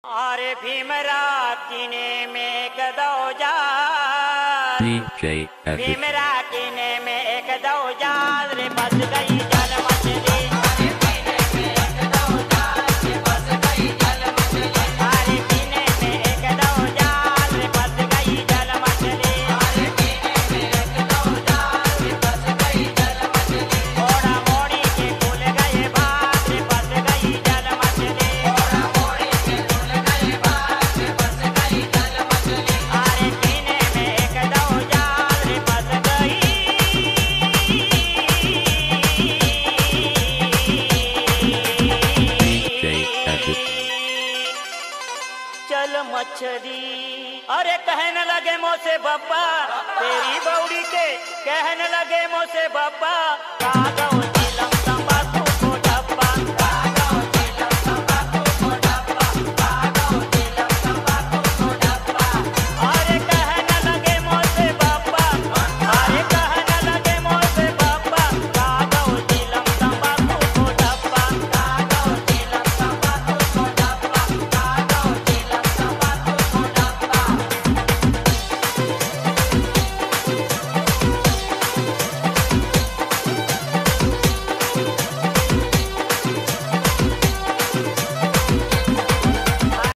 अरे भीमरा किने में कदौ जाल DJ Epic. भीमरा किने में एक दौ जाल रे बस गई जल मछली अरे किने में एक दौ जाल रे बस गई जल मछली अरे किने में एक दौ जाल रे बस गई जल मछली अरे किने में एक दौ जाल रे बस गई जल मछली मोड़ा मोड़ी के खुल गए बात रे बस गई जल मछली मोड़ा मोड़ी के खुल गए बात रे बस गई जल मछली अरे किने में एक दौ जाल रे बस गई DJ Epic. चल मछली अरे कहने लगे मोसे बब्बा तेरी बौड़ी के कहने लगे मोसे बब्बा कागा